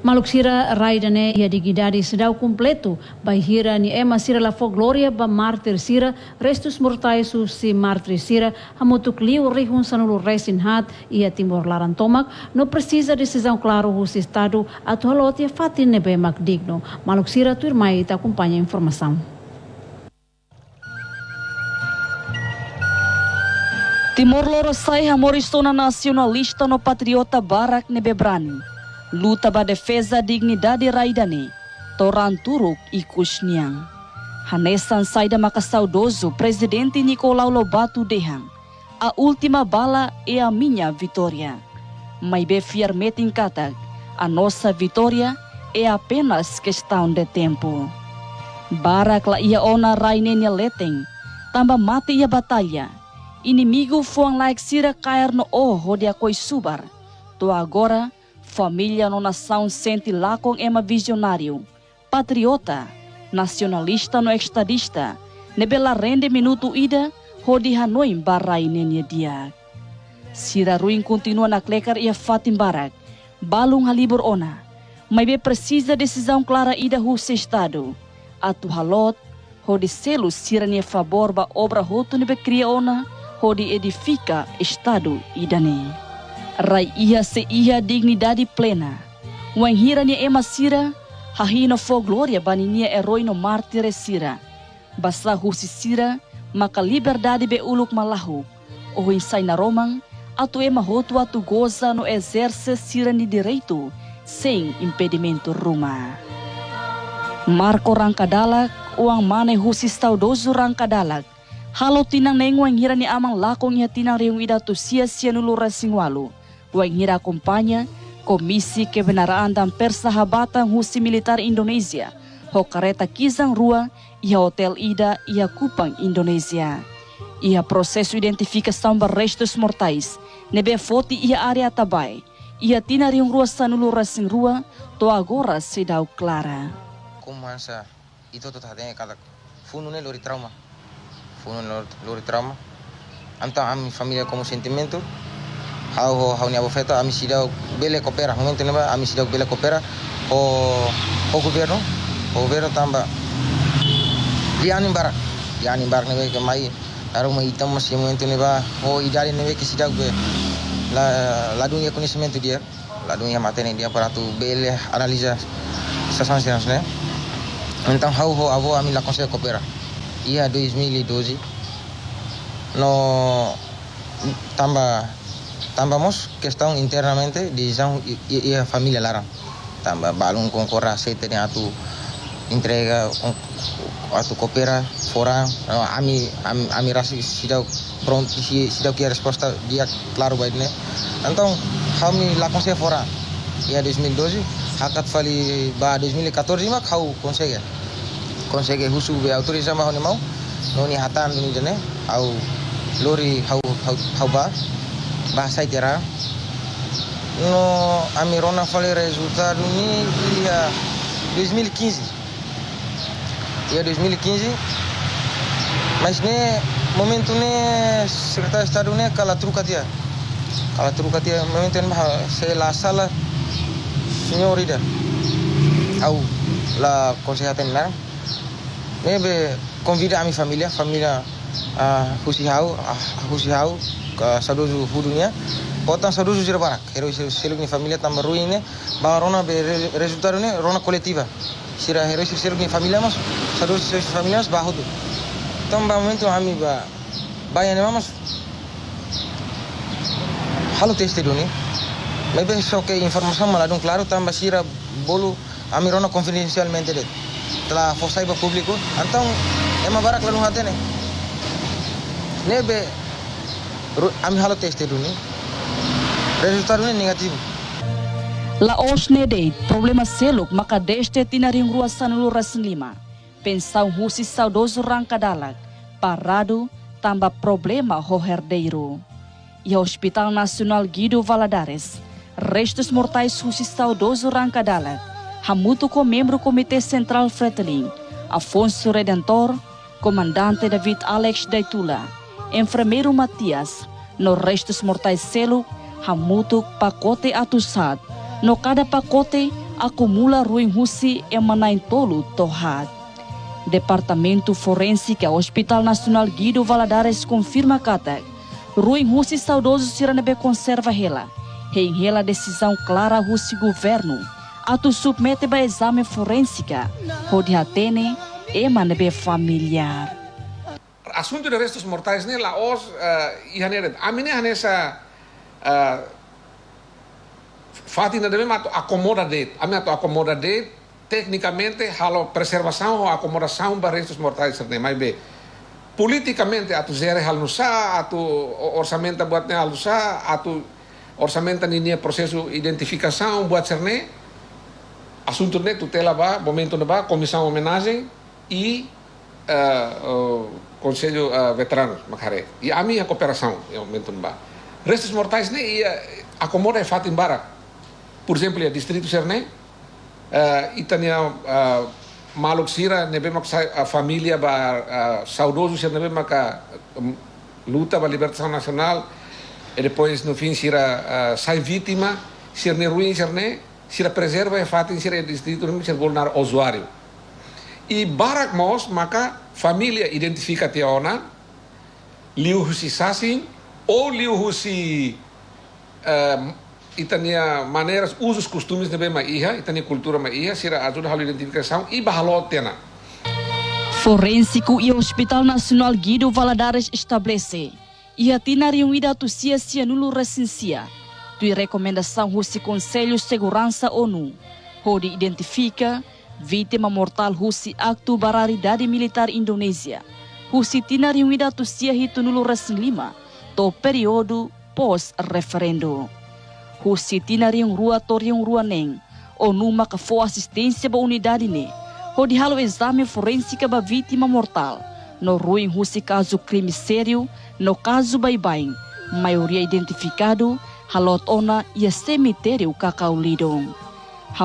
Maluk sira raidane ia digidadi sedau completo bai hira ni ema sira la fo gloria ba martir sira restus mortais si martir sira hamutuk liu rihun sanulu resin hat ia timor laran tomak no precisa decisão claro o estado atual ia fatin nebe mak digno. Maluk sira tu irmai ta acompanha a informação. Timor-Leste sai hamoristona nacionalista no patriota Barak Nebebrani. Luta ba defesa dignidade raidane, toran turuk ikusniang. Hanesan saida maka saudoso presidente Nicolau Lobato Dehang. A última bala é a minha vitória. Mas be fiarmente incatag, a nossa vitória é apenas questão de tempo. Barak la ia ona rainenya leteng, tamba mati ia batalha. Inimigo fuang laik sira cair no de akoi subar. To agora, família no nação sente lá com ema visionário, patriota, nacionalista no estadista, nebela rende minuto ida, hodi Hanoi barai nenya dia. Sira ruim continua na klekar ia fatim barak, balung halibur ona, mas be precisa decisão clara ida se estado, atu halot, hodi selo sira nia favor ba obra hotu nebe cria ona, hodi edifica estado idane. Rai ia se ia dignidade plena. Wan hira ni ema sira, hahino fo gloria baninia herói no mártir sira. Basa husi sira, maka liberdade be uluk malahu. O insai na romang, atu ema hotu atu goza no exerce sira ni direito, sem impedimento ruma. Marco Rankadalak, uang mane husi saudoso Rankadalak. Halo tinang nengwang hira ni amang lakong ya tinang riung ida tu sia-sia nulu rasingwalu. Wang hira acompanha Komisi Kebenaran dan Persahabatan Husi Militar Indonesia, ho kareta Kizang Rua, ia Hotel Ida, ia Kupang Indonesia. Ia prosesso identificação ba restos mortais, nebe foti ia area tabai, ia tina riung rua sanulu rasing rua, to agora se dau clara. Como essa, itu tu tadi kata, funo ne lori trauma, Então a minha família como sentimento. Hau ni abofeto ami sidau bele coopera momento neba ami sidau bele coopera o governo tamba liani barak nebe ke mai aruma hitam masih momento neba o idari nebe ke sidau be la dunia conhecimento dia la dunia matene dia para tu bele analisa situações né então hau avo ami la consegue coopera ia 2012 no tambamos questão internamente decisão e a família larang tamba balung concorre aceita nem atu entrega atu coopera fora ami rasa sidau pronto sidau que a resposta dia claro baik né então kami lá consegue fora ia 2012 hakat fali ba 2014 mak kau consegue husu be autoriza ma mau noni hatan ni jene au lori hau ba bahasa itera no amirona fale resultado ni ia 2015 mas ne momento ne secretário de estado ne kala truca dia momento ne se la sala senhorita au la consejata na ne be convida a minha família husihau sadoso hudunya potang sadoso sira barak hero selo ni família tambah ruine ba rona be resultado ne rona coletiva sira hero selo ni família mas sadoso família mas ba hudu tamba momento ami ba ya mas halo teste doni maybe so que informação maladun claro tamba sira bolu ami rona confidencialmente det telah fosai ba público então ema barak lalu hatene nebe ami halo teste duni resultado negativo la osne dei problema seluk maka deste tinaring rua sanulu rasin lima pensau husi saudoso Rankadalak parado tambah problema ho herdeiro e Hospital Nacional Guido Valadares restos mortais husi saudoso Rankadalak hamutu com membro Comitê Central Fretilin Afonso Redentor comandante David Alex Daitula enfermeiro Matias, no restos mortais selo, hamutuk pacote atusat, no cada pacote acumula ruim husi e manain tolu tohat. Departamento Forensica Hospital Nacional Guido Valadares confirma kata ruim husi saudoso siranebe conserva hela. Em hela decisão clara husi governo atu submete ba exame forensica hodi hatene e manebe familiar. Assunto de restos mortais ne la os ihanere amine hanesa fatina deve mato acomoda de tecnicamente halo preservação ou acomodação para restos mortais ne mais be politicamente atu zere hal nusa atu orçamento buatnya hal nusa atu orçamento ni processo identificação buat cerne assunto ne tutela ba momento ne ba comissão homenagem e Conselho Veteranos, Macare. E a minha cooperação, eu menton ba. Restos mortais ne ia acomoda e fatin bara. Por exemplo, o distrito Cerne, itania maluk sira nebe mak a família ba saudoso sira nebe mak luta ba libertação nacional e depois no fim sira sai vítima, sira ne ruim Cerne, sira preserva e fatin sira distrito nebe sira volnar usuário. E barak mos maka família identifica teona liu husi sasin ou liu husi itania maneiras usos costumes de bem iha itania cultura iha sira ajuda a identificação e bahalo tena. Forensico e Hospital Nacional Guido Valadares estabelece e atina reunida tu cia nulo recensia tu recomendação husi Conselho Segurança ONU hodi identifica vítima mortal husi aktu bararidade militar Indonesia. Husi tina reunida tu sia hitunulu resin 5 to período pós-referendo. Husi tina reung rua neng. ONU maka fo assistência ba unidade ne. Hodi halo exame forensica ba vítima mortal. No ruim husi caso crime sério, no caso baibain. Maioria identificado, halot ona e cemitério Cacaulidong.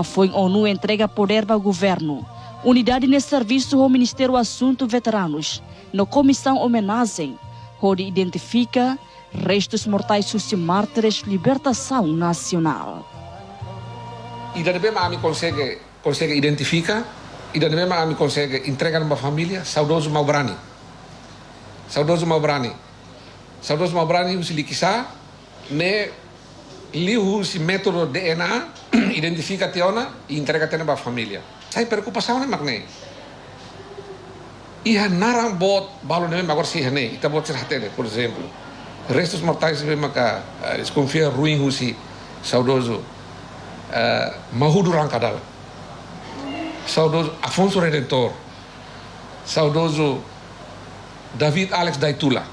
Foi ONU entrega poder para o governo. Unidade de serviço ao Ministério do Assuntos Veteranos. No comissão homenagem, onde identifica restos mortais dos mártires libertação nacional. E da mesma a mim consegue identificar, e da mesma a mim consegue entregar uma família saudoso Maubrani. Saudoso Maubrani, os likisa, ne liu si método DNA identifica teona e entrega tena ba família. Sai preocupação ne magne. Iha narang bot balo ne agora si hane, ita bot serhatene, por exemplo. Restos mortais be maka desconfia ruim husi saudoso Mahudu Rancadal. Saudoso Afonso Redentor. Saudoso David Alex Daitula.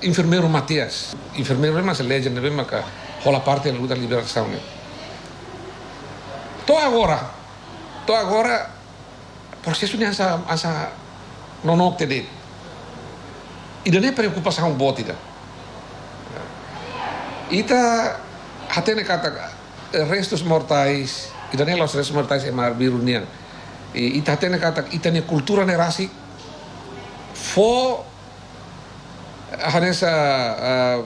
Enfermeiro Matias. Enfermeiro é uma legenda be maka rola parte da luta de liberação. Tô agora, processo nem essa não tem. E não é preocupação botida. Ita até ne kata restos mortais, e não é os restos mortais é mar birunian. E ita até ne kata ita ne cultura ne rasi fo hanesa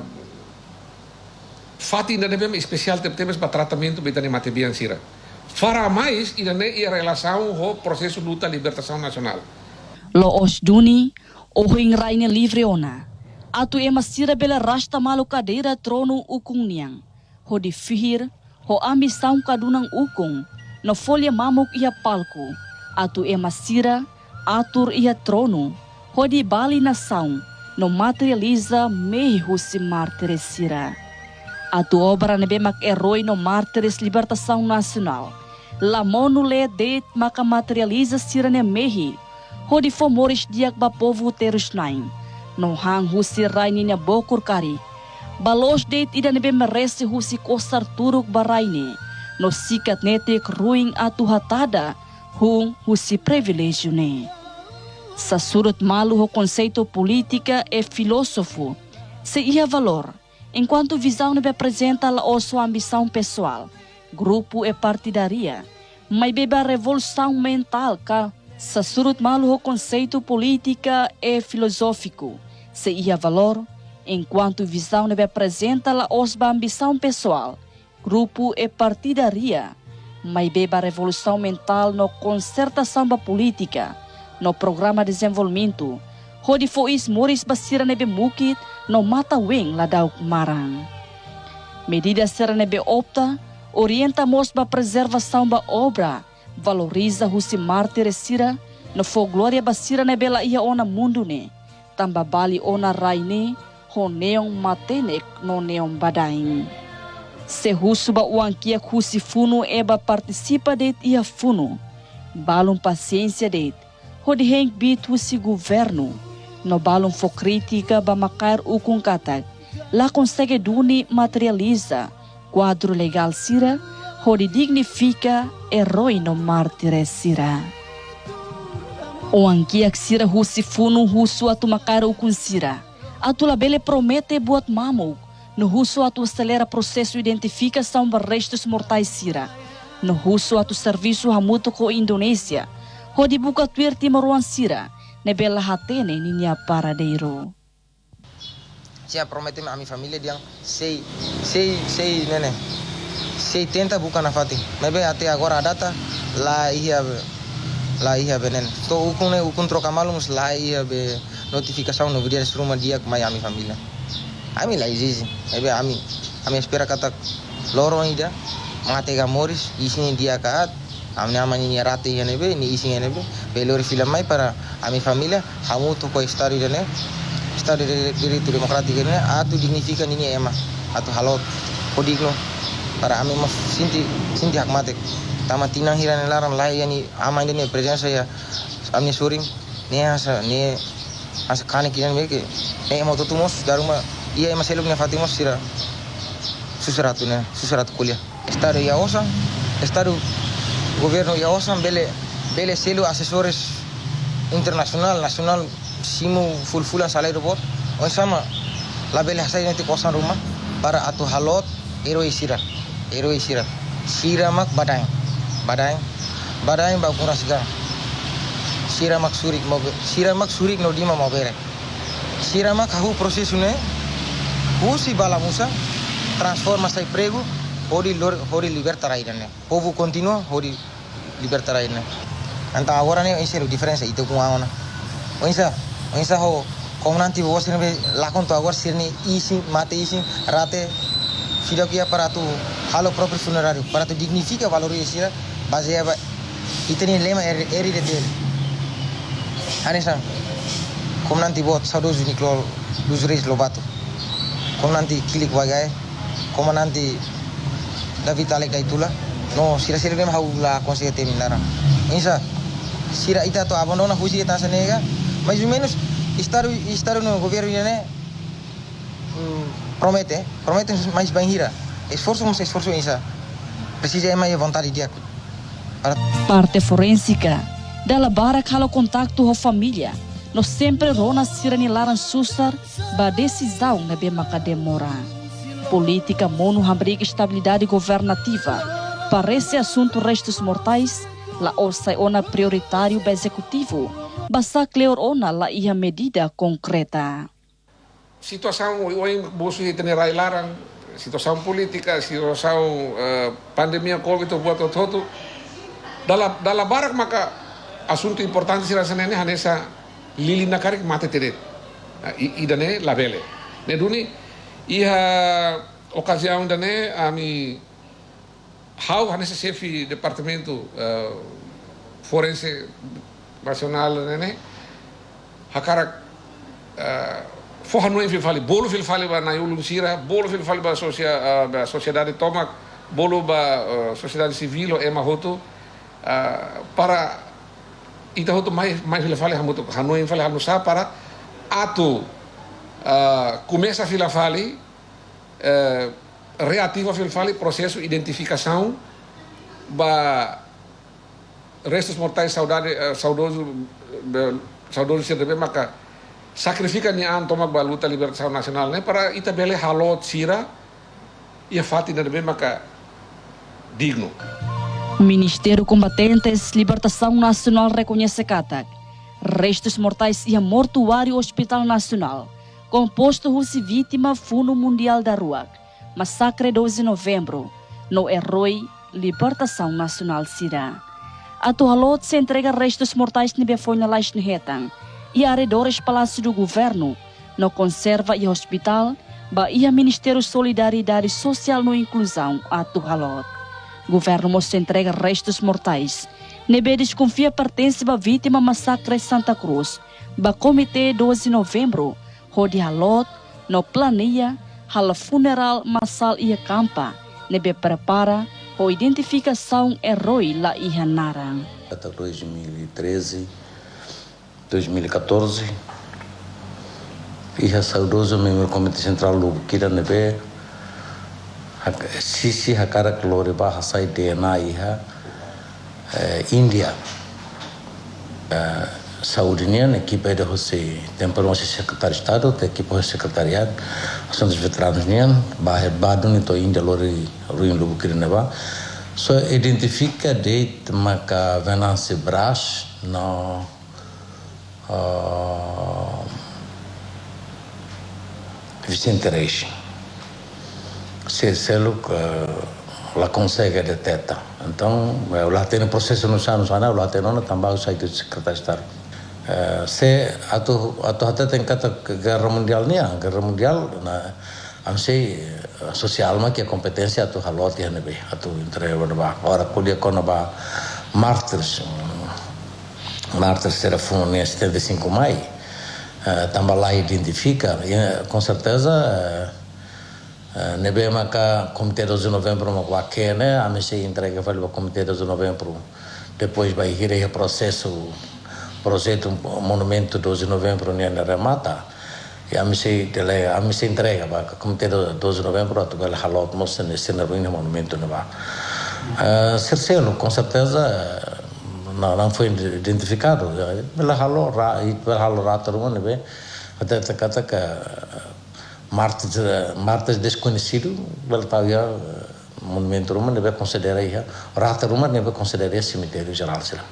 fati ainda devemos especial temos para tratamento betani matebian sira. Fara mais ainda em relação ao processo de luta libertação nacional. Lo osduni ohing raine livre ona. Atu ema sira bela rasta malu cadeira trono ukung niang. Ho di fihir ho ambição kadunang ukung no folha mamuk ia palku. Atu ema sira atur ia trono ho di bali na saung no materializa mehi husi mártires sira. Atu obra nebe mak herói no mártires libertação nacional. La monu le det maka materializa sira ne mehi. Hodi fomores diak ba povo terus nain. No hang husi raini ne bokur kari. Balos det ida nebe merese husi kosar turuk baraine. No sikat netek ruing atu hatada. Hung husi privilégio ne. Sa surut malu ho conceito política e filósofo. Se ia valor. Enquanto visão nebe apresenta a sua ambição pessoal. Grupo e partidaria. Mas beba revolução mental ka. Sa surut malu ho conceito política e filosófico. Se ia valor, enquanto visão nebe apresenta a sua ambição pessoal, grupo e partidaria, mai beba revolução mental no concertação ba política, no programa de desenvolvimento, hodi fois moris basira nebe mukit no mata weng ladau marang. Medida sera nebe opta, orienta mos ba preservação ba obra, valoriza husi martir sira, no folglória basira nebe la ia ona mundo ne, tamba bali ona raine, ho neon matenek no neon badaing. Se husu ba uankia husi funo eba participa det ia funo, balum paciência det, hodi heng bit husi governo, no balum fo crítica ba makar ukung katak, la consegue duni materializa, quadro legal sira, hodi dignifica heroi no mártire sira. O ankiak sira husi funo husu atu makar ukung sira, atu labele promete buat mamuk, no husu atu acelera processo identificação ba restos mortais sira, no husu atu serviço hamuto ko Indonésia, hodi buka tuir timaruan sira, nebela hatene ninya paradeiro. Saya promete a minha família diang sei nene. Sei tenta bukan na fati. Mebe até agora a data lá ia benen. To ukun troca malums lá ia be notificação no vídeo de rumah dia mai a minha família. Ami lá exige. Mebe ami espera kata loro ida matega moris isin dia kaat. Amne amani rate ia nebe ni isin nebe. Belori film mai para a minha família hamuto ko estado dene. Estado de Direito Democrático ini atu dignifica nini ema atu halot podigno para ame mas sinti hak mate tama tinang hiran laran lai yani ama ini presença ya amni suring ne asa kane kiran meke ne mo tutumos daruma ia ema seluk ne fatimos sira susarat kuliah estado ya osan estado governo ya osan bele selu asesores internasional nasional simu full-fullan salário bot on sama label hasai nanti kosan rumah para atu halot eroi sira sira mak badang ba kuras gang sira mak surik no dima mau bere sira mak hahu prosesune husi bala musa transforma sai prego hori libertar airane povo continua hori libertar airane anta agora ne isero diferença itu com a ona Onsa ho como nanti vos ne lakon to agora sirni isin mate isin rate fidokia para tu halo próprio funerário para tu dignifica valorizar baseava iteni lema eri de del anesa como nanti bot saudoso Niclo dos Reis Lobato como nanti kilik wagai como nanti David Alec Gaitula no sira lema haula consegue terminar insa sira ita to abandona husi eta sanega mais ou menos estar no governo né promete mais bem hira esforço insa precisa é mais vontade dia parte forensica dela barak halo contacto ho família no sempre rona sirani laran susar ba decisão na be demora política mono hambriga estabilidade governativa parece assunto restos mortais la osai ona prioritário ba executivo basa cleor ona la ia medida concreta. Situação hoje bolso de tenerai larang, situação política, situação pandemia Covid buat todo. Dala barak maka assunto importante sira sanene hanesa lili nakarik mate teret. Idane labele. Neduni ia ocasião dane ami how hanesa chefe departamento forense nasional nene hakarak fohanoi fil bolo fil fali ba na yulum sira bolo fil fali ba sociedade tomak bolo ba sociedade civil o ema hoto para ita hoto mais fil fali hamuto hanoi fali hanusa para atu começa fil fali reativa fil fali processo identificação ba restos mortais saudoso CDB maka sacrifica nian tomak ba luta libertação nacional né para ita bele halot sira ia fati na bem maka digno. Ministério Combatentes Libertação Nacional reconhece katak restos mortais ia mortuário Hospital Nacional composto husi vítima Fundo Mundial da Ruak massacre 12 de novembro no herói Libertação Nacional Sira. Atu halot se entrega restos mortais ni befonha lais ni hetang e arredores Palácio do Governo no conserva e hospital ba ia Ministério Solidariedade Social no Inclusão atu halot. Governo mos entrega restos mortais. Nebe desconfia pertence ba vítima massacre Santa Cruz ba Comitê 12 de Novembro rodi halot no planeia hal funeral massal ia campa nebe prepara o identificação herói la ia narang. Até 2013, 2014, ia saudoso membro Comitê Central do Kira nebe sisi hakara klore ba hasai DNA ia India saúde-nia equipe de José temporal secretário de Estado da equipe do secretariado assuntos veteranos nian bahar badu ni to India lori ruim lubu kirineba so identifica date maka venance brash no Vicente Reis se look la consegue de teta então lá tem o processo no chão lá tem não também o site do secretário de Estado se atau até tem kata guerra mundial na amsei social mas que a competência atau halot ya nebe atau entrega ba ora colher com ba martyrs será fundo em 75 de maio também lá identifica com certeza nebe maka Comitê 12 de Novembro uma né a mexer entrega vai para Comitê 12 de Novembro depois vai ir o projeto monumento 12 de Novembro na remata e a mexer entrega para Comitê 12 de Novembro a tugal halot mostra nesse monumento não vai cercelo com certeza não foi identificado pela halo rata rumah nebe até kata que Martes desconhecido, beltavia monumento rumah deve considerar ia rata rumah deve considerar cemitério geral será.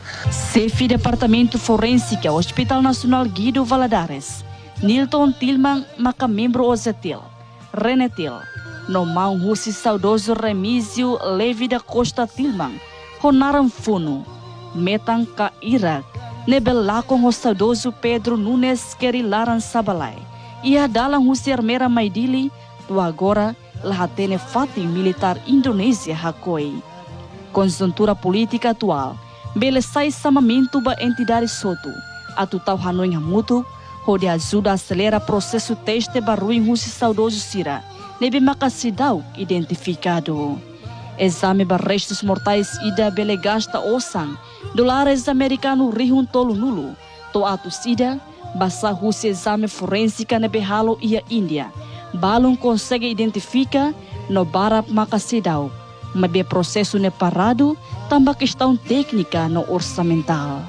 Chefe Departamento Forensica Hospital Nacional Guido Valadares, Nilton Tilman maka membro Ozetil, Renetil, no mau husi saudoso Remísio Levi da Costa Tilman, honaram funo, metang ka Irak, nebelakong o saudoso Pedro Nunes Kerilaran Sabalay. Ia dalam husi armera Maidili, tu agora lahatene fatim militar Indonésia hakoi. Conjuntura política atual, belesai samamento ba entidade soto, atu tau hanoi hamutu, hode ajuda acelera processo teste baruim husi saudoso sira, nebe makasidau identificado. Exame ba restos mortais ida belegasta osang, dólares americano rihun tolu nulu, to atu sida, basa husi exame forensica nebe halo ia India, balum consegue identificar no barap makasidau, mas be processo ne parado, também questão técnica no orçamental.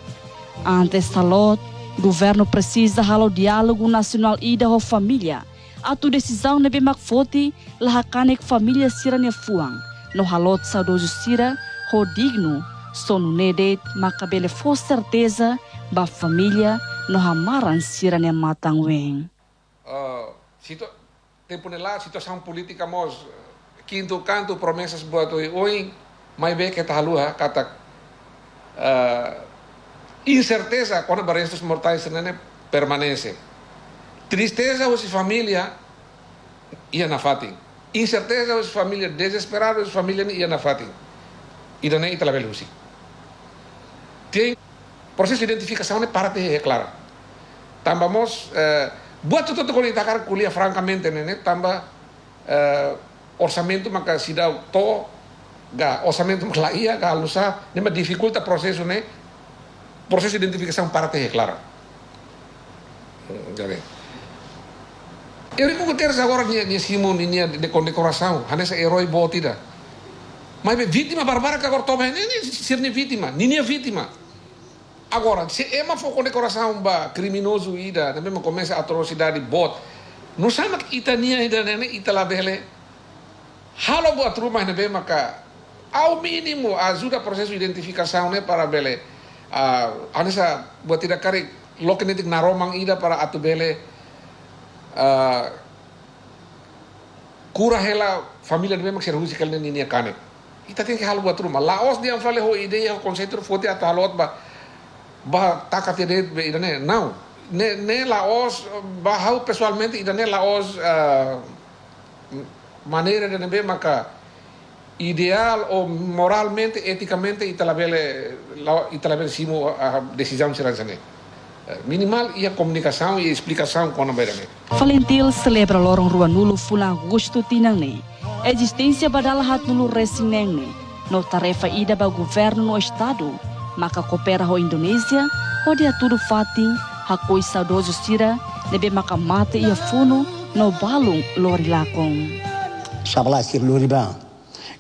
Antes salot, governo precisa halo diálogo nacional ida ho família, atu decisão nebe makfoti lahakanek família sira ne fuang, no halot saudoso sira ho digno, sonu nedet makabele for certeza ba família no hamaran sira ne matang weng. Tempo nela situação política mos quinto canto promessas buat oi mai be kita halua kata incerteza quando restos mortais nene permanece. Tristeza os família ia na fatin. Incerteza os família desesperado os família ia na fatin. E dane itala belusi. Tem processo de identificação é parte é clara. Tambamos buat tudo quando itakar kuliah francamente nene tambah orçamento maka sidau to ga orçamento maka ia ga alusa nema dificulta processo né processo de identificação parte é clara. Jadi eu rico ter agora ni Simon ni de condecoração hanessa herói botida. Mas vítima barbara que agora toma nem ser nem vítima, nem vítima. Agora, se é uma condecoração ba criminoso ida, também começa a atrocidade bot. Não sama itania ida nene italabele. Halo buat rumah nebe maka ao mínimo ajuda processo de identificação né para bele. Anessa buat tidak kari lokenetik naromang ida para atu bele cura hela família nebe mak serhusi kalne ninia kanek. Ita tem que hal buat rumah. Laos dia fale ho ideia ho konsentro fote atau halot ba takat ide be idane. Não. Ne Laos ba hau pessoalmente idane Laos maneira de nebe maka ideal ou moralmente, eticamente italabele simo a decisão siransane. Minimal ia comunicação e explicação com a beirame. Valentil celebra lorong rua nulu fula agosto tinangne. Existência badala hat nulu resinengne. No tarefa ida ba governo no estado. Maka coopera ho Indonésia, ho dia tudo fating, hakoi saudoso sira, nebe maka mate ia funo, no balung lori lakong. Sabla sir lori ba.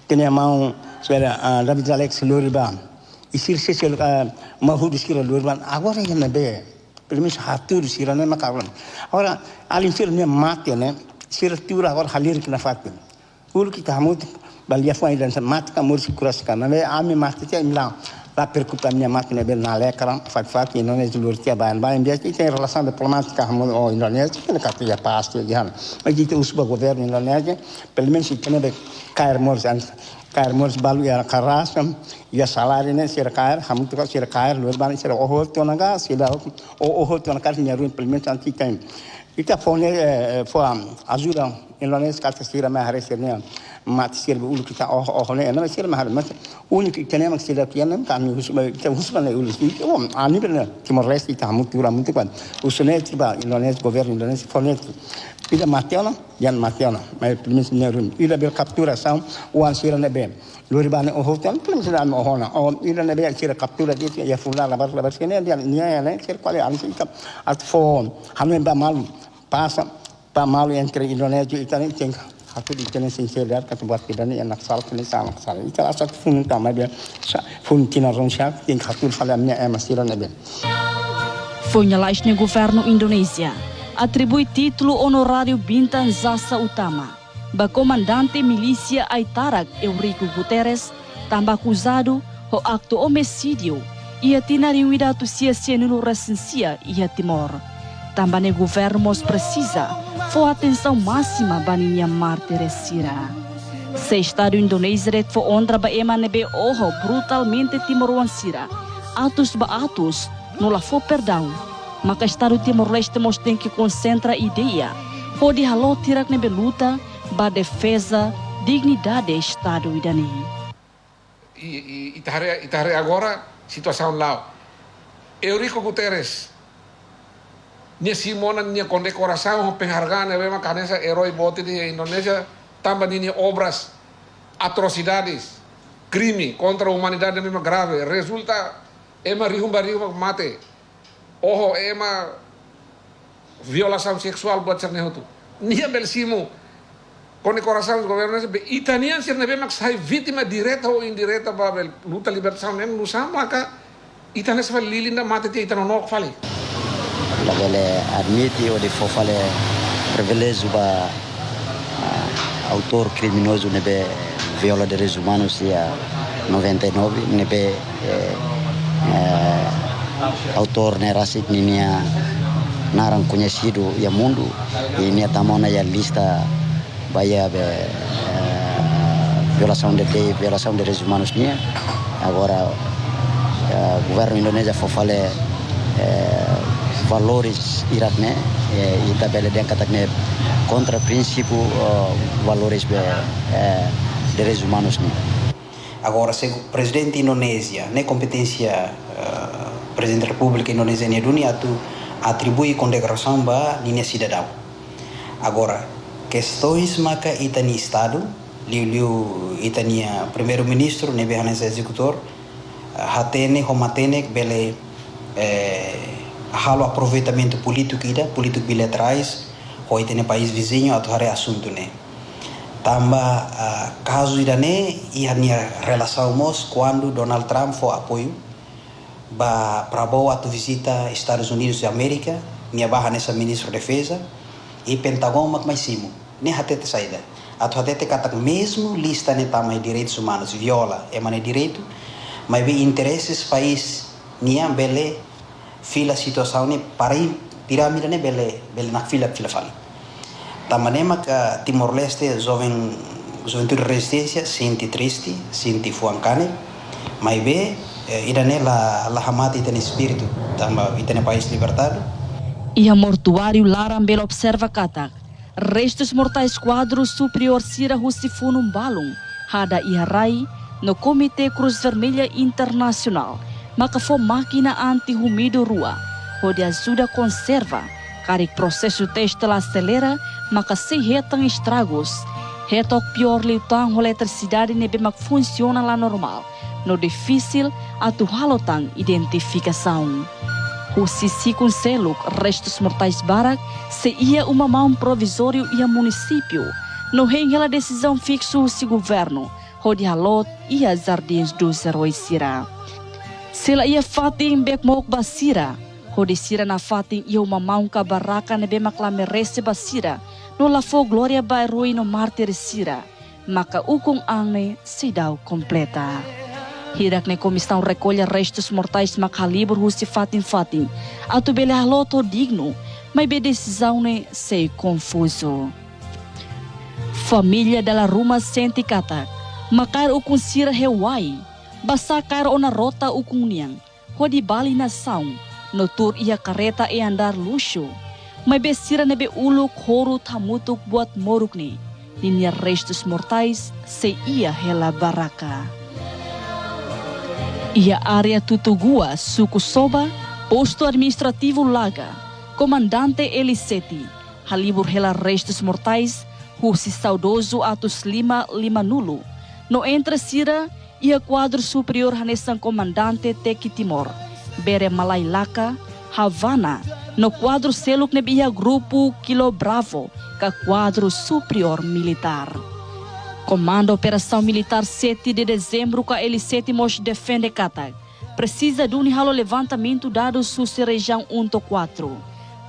Kena mau suara David Alex lori ba. Isir sesel mahudu sira lori ba. Agora ia nebe. Permis hatur sira ne maka. Agora alin sir ne mate ne. Sir tura agora halir kena fatin. Ul kita hamut balia foi dan mat kamur sikuras kana. Me ami mate tia imlang. La percuta minha máquina bel na lekram fat Indonésia lurtia ban dia tem relação diplomática com Indonésia que não tem pasto gian mas gente usa o governo Indonésia pelo menos tem de cair mors balu ya karas ya salário né ser cair hamu tu ser cair lur ban ser oh tu naga sila oh tu naga minha ruim pelo menos anti tem ita fone foi ajuda Indonésia que sira mais recerne mat sir ulu kita ne na sir mahal mas unik kene mak sir kian kami husban le ulu ani benar Timor Leste kita mutura muito kan usne tiba Indonésia governo Indonésia fonet ida mationa yan mationa mas primeiro nerum ida bel capturação o ansira ne bem luribane hotel primeiro dan ohona ida ne bel sir captura dia ya fula labar sini dia nia ne sir qual ali kita at phone hamen ba mal passa pa mal entre Indonésia e Itália tem aku di channel sinceridade que buat kita ni anak sal ni sama sal itu asal fun tambah dia fun tina ronsha tem khatul falamnya masira nabe Funhalais no governo Indonésia atribui título honorário bintang Zasa Utama ba comandante milícia Aitarak Eurico Guterres tambah acusado ho acto homicídio ia tinariwida tu sia no recensia ia Timor. Tambah ne governo mos precisa for atenção máxima baninha mártires sira. Se Estado Indonésia for ondra ba ema nebe oho brutalmente Timoruan sira. Atos ba atos nula for perdão. Maka Estado Timor-Leste mos tem que concentra ideia. Pode halo tirak nebe luta ba defesa dignidade Estado idani. Itahare agora situação lá. Eurico Guterres nia Simona nia condecoração penghargaan ya memang kanesa herói bote di Indonesia tambah nia obras atrocidades crime contra a humanidade memang grave resulta ema rihumba mate ema violação sexual buat cernehutu nia belsimu condecoração do governo itanian sirne memang sai vítima direta ou indireta babel luta libertação nem no sama ka itanes fal lilinda mate ti itanonok fali la vele admiti o de fofale privilégio ba autor criminoso nebe viola de direitos humanos dia 99 nebe autor ne rasik ninia narang conhecido ya mundo e nia tamona ya lista baya be violação de direitos humanos nia agora governo Indonésia fofale valores iratne e tabela den katakne contra princípio valores direitos humanos ni. Agora se presidente Indonésia ne competência presidente da República Indonésia ni dunia tu atribui condecoração ba linha cidadão. Agora questões maka itani estado liu itania primeiro ministro ne behanes executor hatene homatene bele halo aproveitamento político bilaterais hoi tene país vizinho atau hari assunto ne tambah caso idane ihania relação mos quando Donald Trump foi apoio ba Prabowo atau visita Estados Unidos de América nia baha nessa ministro defesa e Pentagon mak mais simo ne hatete saída atau hatete kata mesmo lista ne tamai direitos humanos viola emane direito mas be interesses país nia bele fila situação ni parai piramida ni bele nak fila fali. Tamanema ka Timor Leste jovem juventude resistência sinti triste, sinti fuancane, mas idane la hamati itene espírito, tamba itene país libertado. Ia mortuário Larambel observa katak. Restos mortais quadro superior sira husifunum balung. Hada ia rai no Comitê Cruz Vermelha Internacional. Maka fo máquina anti-humido rua. Onde ajuda conserva. Carik processo teste la acelera. Maka se retang estragos. Retok pior liutang ho eletricidade nebe mak funciona lá normal. No difícil atu halotang identificação. O Sisi Conselho, restos mortais barak, se ia uma mão provisório e a município. No rengela decisão fixo se governo, onde halot ia jardins dos heróis sira. Se la ia fatin bekmok basira, onde sira na fatin ia uma mão ka baraka nebe maklame rese basira, no la fo glória ba herói no mártir sira, maka ukong angne se dau completa. Hirak ne comissão recolhe restos mortais macalibro husi fatin. Atu bele haloto digno, mas be decisão ne sei confuso. Família dela ruma senti katak, makar ukun sira hewai, basa kar ona rota ukun niang, hodi bali na saung, no tur ia kareta e andar luxo, mas be sira nebe uluk horu tamutuk buat moruk ni, linia restos mortais se ia hela baraka. Ia área Tutugua, suku Soba, posto administrativo Laga, comandante Eliseti, halibur hela restos mortais, husi saudoso Atus Lima Nulo, no entre sira, ia quadro superior hanesan comandante Teki Timor, bere Malailaka, Havana, no quadro seluk nebia grupo Kilo Bravo, ka quadro superior militar. Comando Operação Militar 7 de dezembro com a L7 Mos defende Katag. Precisa de halo levantamento dados sobre região 1-4.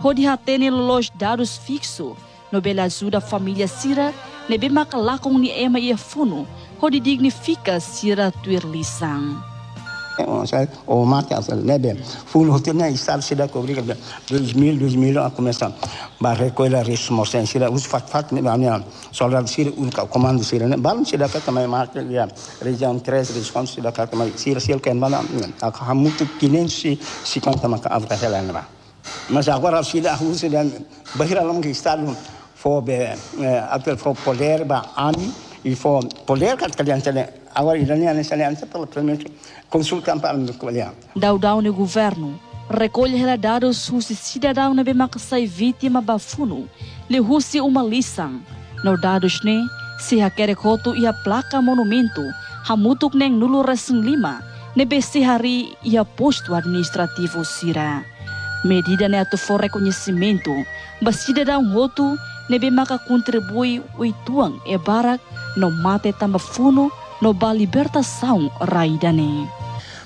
Hodi hatene los dados fixo. No bela ajuda família Sira, nebe makalakong ni ema e funo. Hodi dignifica Sira tuirlisang. O mate asal nebe full hotelnya isal sida cobrir 2000 a começar ba recolher restos mortais sida us fat nebe amia soldado sida ulka comando sida ne balon sida ka tamai mate ya região 3 response sida ka tamai sida sel kan bana ak hamutu 550 maka avka helana ba mas agora sida us sida bahira lam que estado for be atel for poder ba ami e for poder kat kalian tele agora irania nessa aliança pelo primeiro consultam para o kalian. Daudau no governo recolhe dados husi cidadão nebe makasai vítima bafuno le husi uma lição no dados ne se hakere koto ia placa monumento hamutuk neng nulo reseng 5 nebe se hari ia posto administrativo sira medida ne atu for reconhecimento ba cidadão hotu nebe maka contribui uituang e barak no mate tamba funo no ba libertação raidane.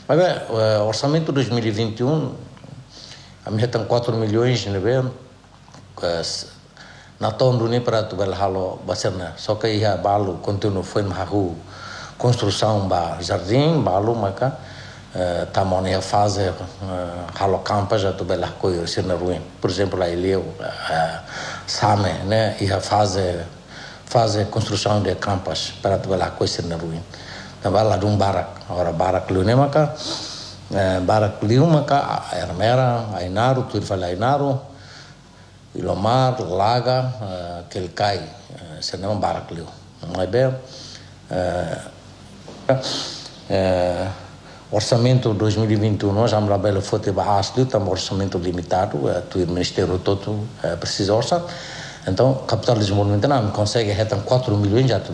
Mas o orçamento 2021 a minha tem 4 milhões, né? Na tondo nem para tu halo bacerna, só que ia balu continua foi mahu construção ba jardim balu maka tamone a fase halo campa já tu bela coisa ser na ruim. Por exemplo, lá ele Same, né? Ia fase construção de campas para tu bela coisa na ruim. Tambah ladung barak, orang barak liu ne maka barak liu maka air merah, Ainaru, Tuirfala Ainaru, Ilomar, Laga, Kelkai, senema barak liu. Mas bem, orçamento 2021 nós vamos lá belo foto bahas liu, tam orçamento limitado, tu ministério todo precisa orçar. Então, capitalismo monumental não consegue retam 4 milhões já tu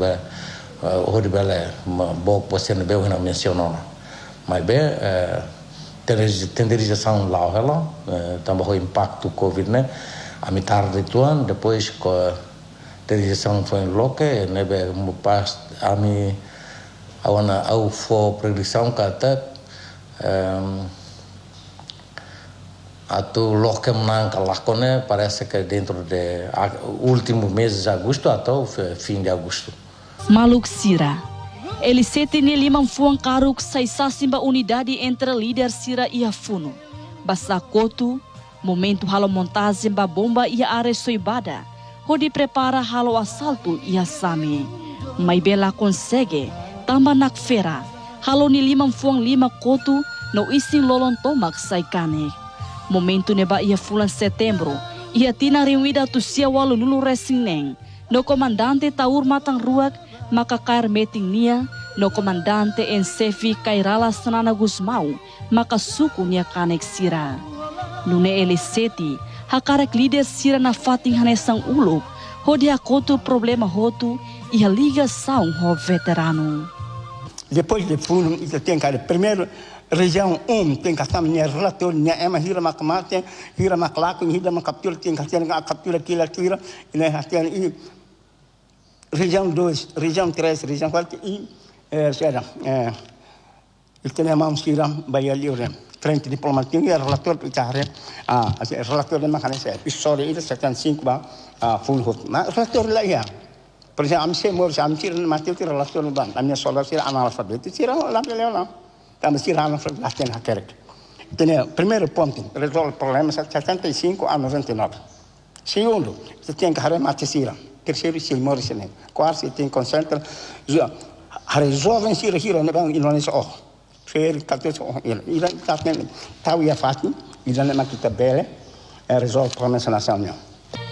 hoje bela bom você não bem não mencionou mas bem tenderização lá ela também o impacto covid né a metade do ano depois com tenderização foi louca né bem pas a mim a for predição kata atau louca menang kalah kone parece que dentro de último mês de agosto até fim de agosto. Maluk Sira. Elisete ni limang fuang karuk sa isa simba unidade entre líder Sira e Afuno. Basta kotu, momento halo montagem ba bomba e are soibada. Hodi prepara halo assalto e asame. May bela consegue tamba nakfera halo ni 5 kotu no ising lolon tomak sai kanek. Momento neba ia fulan setembro ia tina rinwida tu sia walu nulu resing neng no komandante taur matang ruak maka kair meting nia no komandante en sefi kairala senana gusmau maka suku nia kanek sira. Nune eliseti hakarek lider sira na fating hanesang uluk hodi hakotu problema hotu ia liga saung ho veterano. Depois de fundo, isso tem cara. Primeiro, região 1 tem que estar minha relator, minha ema hira macamate, hira maclaco, hira macaptura, tem que estar a captura aquilo atira, e né e região 2, região 3, região 4 e será ele tem a mão hira Bahia Livre, frente diplomático e relator bicara, relator de macanese, história itu 75 full hot, mas relator lá ia. Por exemplo, a minha mãe, a minha mãe tem relação no banco, a minha sogra é analfabeta, tira lá pela lá, a minha analfabeta lá tem a querer. Então, primeiro ponto, resolve o problema 75 a 99. Segundo, você tem que arrematar. Terceiro, se morre se nem. Quarto, você tem que concentrar, resolve se retira no banco e não é só. Fer, cabeça, ele está tendo, tá o ia fácil, ele não é mais que tá bela, resolve o problema nacional.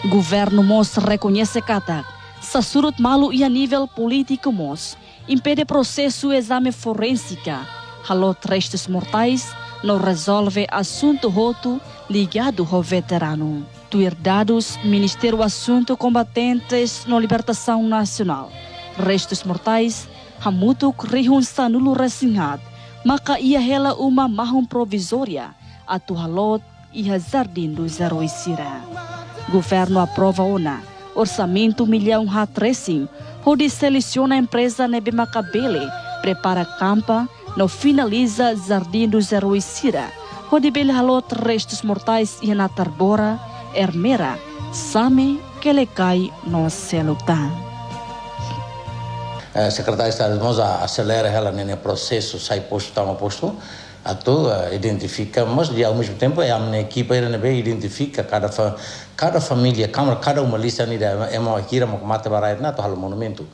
Governo mos reconhece kata sasurut malu ia nível político mos impede processo exame forensica halot restos mortais não resolve assunto roto ligado ao veterano. Tuir dados Ministério Assunto Combatentes no Libertação Nacional. Restos mortais hamutuk rihun sanulu resinhat maka ia hela uma mahum provisória atu halot ia Jardim do Zeroicira. Governo aprova orçamento milhão tracing, onde seleciona a empresa nebe Macabele, prepara campa, não finaliza Jardim do Zeroicira, onde bele halot restos mortais e na Tarbora, Ermera, Same, que le cai no celular. Secretário de Estado, nós acelera ela nesse processo, sai posto, toma posto, identifica, mas ao mesmo tempo a minha equipe identifica cada família, cada uma lista é uma kira uma mata barai na tohal monumento.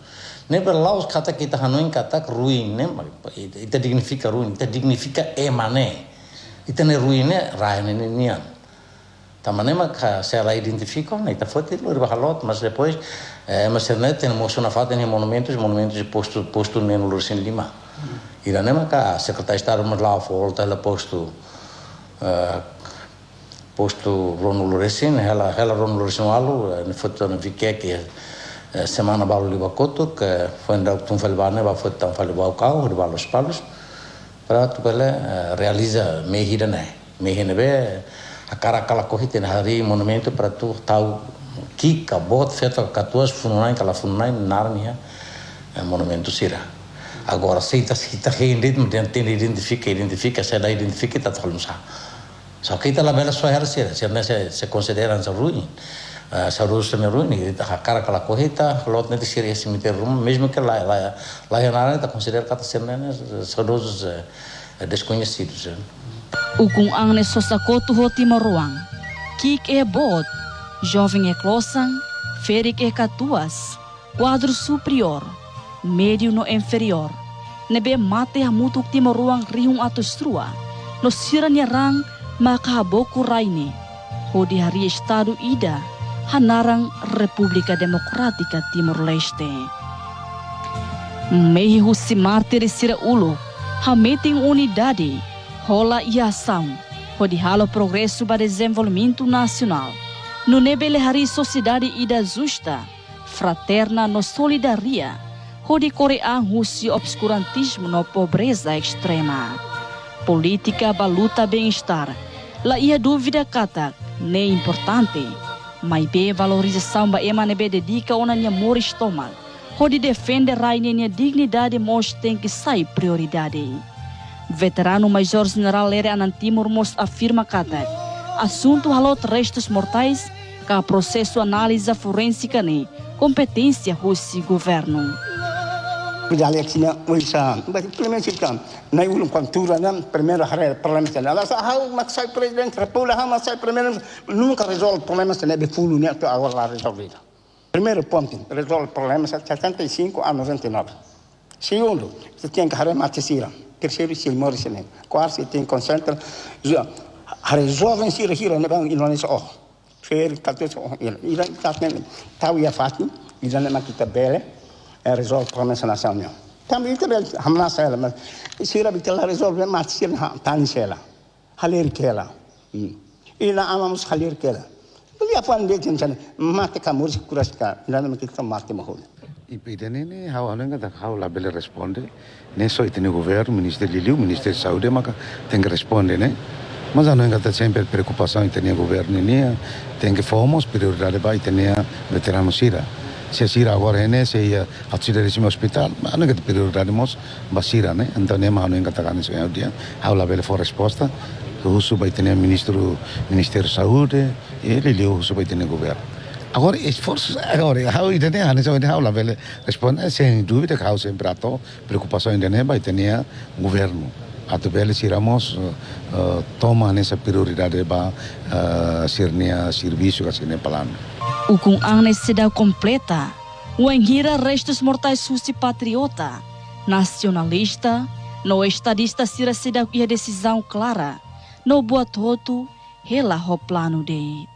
Nebe laos kata kita hanuin kata ruin, né? Itu dignifica ruin, itu dignifica emane. Itu ne ruinnya rai nian. Tamane mak saya identifica, né? Itu foi tudo berbalot, mas depois mas né tem moção na foto em monumentos posto nem no Lursin Lima. Irane maka Secretário de Estado mas lá volta ela posto Rono Loresin, ela Rono Loresin alu, ne foto na vique que semana balu libakoto que foi ainda tum falbane ba foto tam falbau kau de balos palos para tu pela realiza mehirane be a cara kala kohite na hari monumento para tu tau ki kabot feto katuas fununai kala fununai narnia monumento sira. Agora se está rendendo tem identifica se ela identifica está falando só que está lá bela só era se considera essa ruim essa ruim a cara que ela correta lot nesse seria cemitério mesmo que lá na está considera que está sendo saudosos desconhecidos. O kung ang nesosakoto ho Timoruang kik e bot jovem e closan ferik e katuas quadro superior médio no inferior nebe mate hamutuk Timoruang rihung atustrua no siranya rang makahaboku raine hodi hari estado ida hanarang República Democrática Timor-Leste mehi husi martir sira ulu hameting unidade rola e ação hodi halo progresso para desenvolvimento nacional no nebele hari sociedade ida justa fraterna no solidaria hodi Coreia husi obscurantismo no pobreza extrema. Política baluta bem-estar. La ia dúvida kata, ne importante. Mas be valorização ba ema nebe dedica ona nya mor estômago. Hodi defende raine nya dignidade mos tem que sai prioridade. Veterano Major General Lere Anantimor mos afirma kata, assunto halot restos mortais ka processo análise forensica ne competência husi governo. Dialeknya bisa, primeiro kita, na ulung cultura dan primeiro hari parlamento. Ela sahau maksai presiden, repula ha maksai primeiro nunca resolve problemas na befulu ni tu awal resolvido. Primeiro ponto, resolve problemas de 75 a 99. Segundo, você tem que arrematar Sira. Terceiro, se morre sem. Quarto, você tem que concentrar. Resolve Sira, e não é só. Fer, ila tatmen taw ya fatni ila na kita bele resolve problemas nasional. Também também hamna sela mas Sira bitela resolve mas Sira tani sela. Halir kela. Ila amamos halir kela. Beli apa ande jenjane mate kamur kuras ka ila na kita mate mahul. Ipidane ne how la bele responde ne so itene governo ministro Liliu ministro Saúde maka tem que responde ne. Mas a nós está sempre preocupação em ter o governo né, tem que fomos prioridade para ter veteranos Sira. Se Sira agora é nesse e a Sira recebe hospital, mas não é que prioridade nós para Sira né, então nem mais não é que está ganhando o dia. A lá bela for resposta, o uso vai ter Ministério da Saúde e ele o uso vai ter o governo. Agora esforço agora how ide né, a nessa how lá bela responde sem dúvida que how sempre a preocupação ainda né vai ter o governo. Atau bela siramos toma nessa prioridade para sirnia serviço que sirnia palano. O kung ang necessidade completa, o engira restos mortais suci patriota, nacionalista, no estadista sira sida a decisão clara, no buat hotu hela ho plano de.